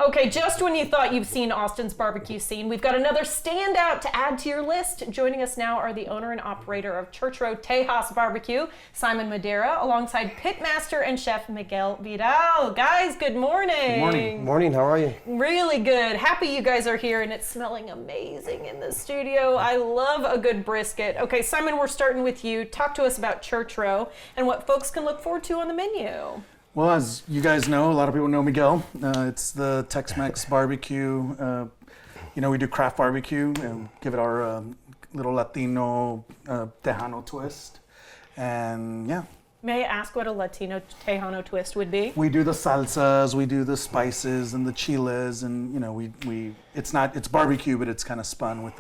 Okay, just when you thought you've seen Austin's barbecue scene, we've got another standout to add to your list. Joining us now are the owner and operator of Churchrow Tejas BBQ, Simon Madera, alongside pitmaster and chef Miguel Vidal. Guys, good morning. Good morning. Morning, how are you? Really good. Happy you guys are here, and it's smelling amazing in the studio. I love a good brisket. Okay, Simon, we're starting with you. Talk to us about Churchrow and what folks can look forward to on the menu. Well, as you guys know, a lot of people know Miguel. It's the Tex-Mex barbecue. We do craft barbecue and give it our little Latino Tejano twist. And yeah. May I ask what a Latino Tejano twist would be? We do the salsas, we do the spices and the chiles, and it's barbecue, but it's kind of spun with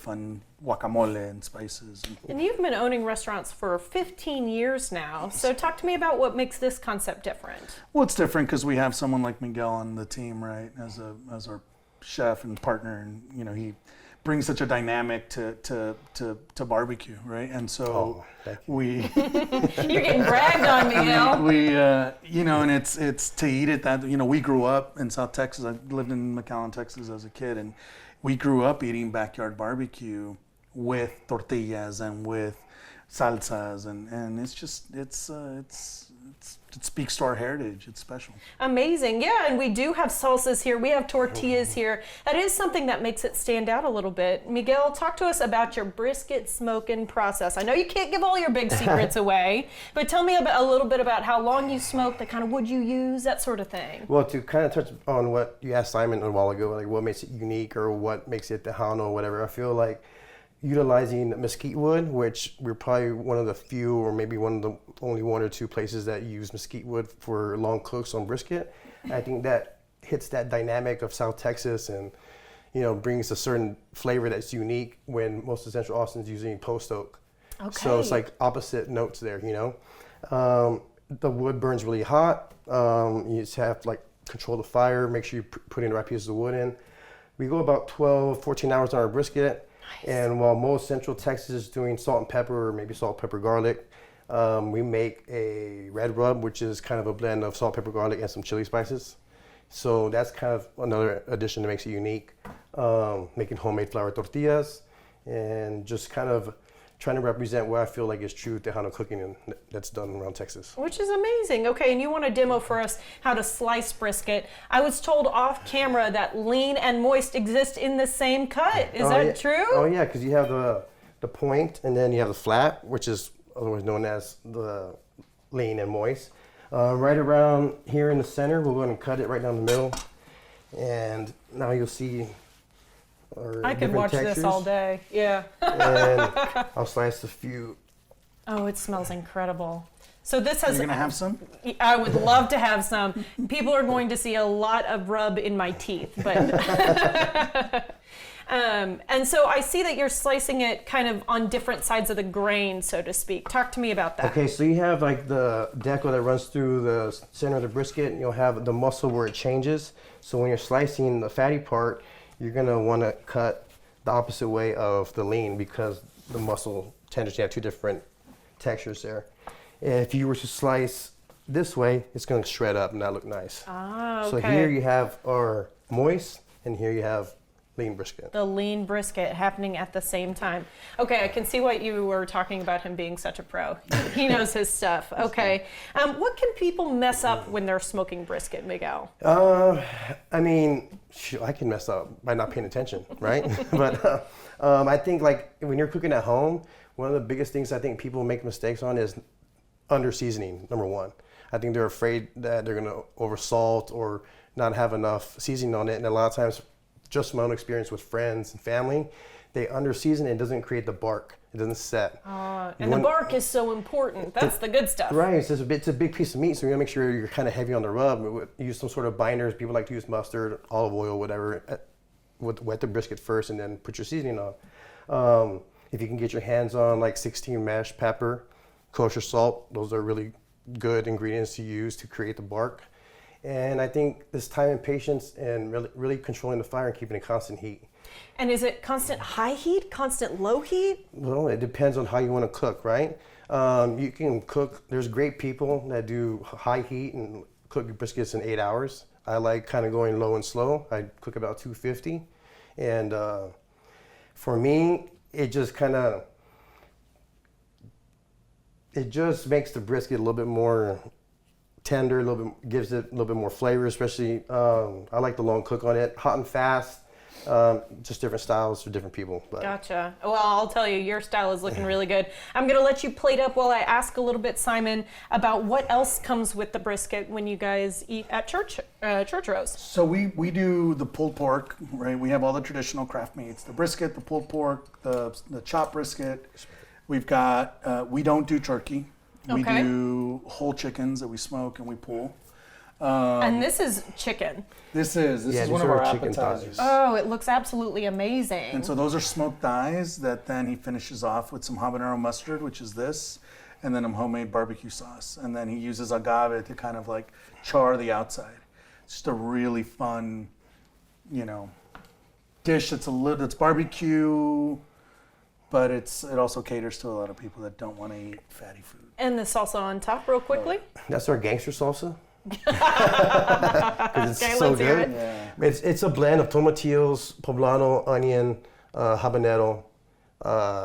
fun guacamole and spices. And you've been owning restaurants for 15 years now. So talk to me about what makes this concept different. Well, it's different because we have someone like Miguel on the team, right, as our chef and partner, and he brings such a dynamic to barbecue, right? And so we you're getting bragged on, Miguel. And it's to eat it that we grew up in South Texas. I lived in McAllen, Texas as a kid, and we grew up eating backyard barbecue with tortillas and with salsas, and it speaks to our heritage. It's special. Amazing. Yeah, and we do have salsas here. We have tortillas here. That is something that makes it stand out a little bit. Miguel, talk to us about your brisket smoking process. I know you can't give all your big secrets away, but tell me a little bit about how long you smoke, the kind of wood you use, that sort of thing. Well, to kind of touch on what you asked Simon a while ago, like what makes it unique or what makes it Tejano or whatever, I feel like utilizing mesquite wood, which we're probably one of the few or maybe one of the only one or two places that use mesquite wood for long cooks on brisket. I think that hits that dynamic of South Texas and brings a certain flavor that's unique when most of Central Austin's using post oak. Okay. So it's like opposite notes there, The wood burns really hot. You just have to control the fire, make sure you put in the right pieces of wood in. We go about 12, 14 hours on our brisket. Nice. And while most Central Texas is doing salt and pepper or maybe salt, pepper, garlic, we make a red rub, which is kind of a blend of salt, pepper, garlic, and some chili spices. So that's kind of another addition that makes it unique. Making homemade flour tortillas and just kind of trying to represent what I feel like is true Tejano cooking and that's done around Texas. Which is amazing. Okay, and you want to demo for us how to slice brisket. I was told off camera that lean and moist exist in the same cut. Is that true? Oh yeah, because you have the point and then you have the flat, which is otherwise known as the lean and moist. Right around here in the center, we're going to cut it right down the middle. And now you'll see I could watch textures. This all day. Yeah. And I'll slice a few. Oh, it smells incredible. So this has. You're gonna have some? I would love to have some. People are going to see a lot of rub in my teeth, but. And so I see that you're slicing it kind of on different sides of the grain, so to speak. Talk to me about that. Okay, so you have the decal that runs through the center of the brisket, and you'll have the muscle where it changes. So when you're slicing the fatty part, you're gonna want to cut the opposite way of the lean because the muscle tenders to have two different textures there. If you were to slice this way, it's gonna shred up and not look nice. Ah, okay. So here you have our moist, and here you have lean brisket. The lean brisket happening at the same time. Okay, I can see what you were talking about him being such a pro. He knows his stuff. Okay. What can people mess up when they're smoking brisket, Miguel? I mean, I can mess up by not paying attention, right? But I think when you're cooking at home, one of the biggest things I think people make mistakes on is under seasoning, number one. I think they're afraid that they're gonna over salt or not have enough seasoning on it, and a lot of times, just my own experience with friends and family, they under season and it doesn't create the bark. It doesn't set. And the bark is so important. That's the good stuff. Right. It's a big piece of meat, so you gotta make sure you're kind of heavy on the rub. Use some sort of binders. People like to use mustard, olive oil, whatever. Wet the brisket first and then put your seasoning on. If you can get your hands on 16 mesh pepper, kosher salt, those are really good ingredients to use to create the bark. And I think this time and patience and really controlling the fire and keeping it constant heat. And is it constant high heat, constant low heat? Well, it depends on how you want to cook, right? You can cook, there's great people that do high heat and cook briskets in 8 hours. I like kind of going low and slow. I cook about 250. And for me, it just makes the brisket a little bit more tender, a little bit, gives it a little bit more flavor, especially, I like the long cook on it, hot and fast. Just different styles for different people. But. Gotcha. Well, I'll tell you, your style is looking really good. I'm going to let you plate up while I ask a little bit, Simon, about what else comes with the brisket when you guys eat at Churchrow's. So we do the pulled pork, right? We have all the traditional craft meats: the brisket, the pulled pork, the chopped brisket. We've got we don't do turkey. We Okay. do whole chickens that we smoke and we pull. And this is chicken. This is these one of are our chicken appetizers. thighs. Oh, it looks absolutely amazing. And so those are smoked thighs that then he finishes off with some habanero mustard, which is this, and then a homemade barbecue sauce. And then he uses agave to kind of like char the outside. It's just a really fun, dish that's it's barbecue, but it also caters to a lot of people that don't want to eat fatty food. And the salsa on top real quickly. That's our gangster salsa. 'Cause it's Okay, so let's hear good. it. Yeah. It's a blend of tomatillos, poblano, onion, habanero,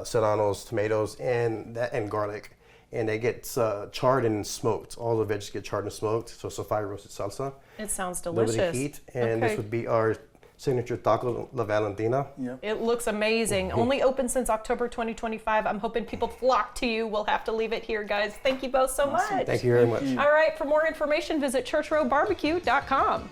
serranos, tomatoes, and garlic. And it gets charred and smoked. All the veggies get charred and smoked. So it's a fire roasted salsa. It sounds A little delicious. bit of heat. And Okay. this would be our signature taco, La Valentina. Yep. It looks amazing. Only open since October 2025. I'm hoping people flock to you. We'll have to leave it here, guys. Thank you both so much. Thank you very much. All right, for more information, visit churchrowbarbecue.com.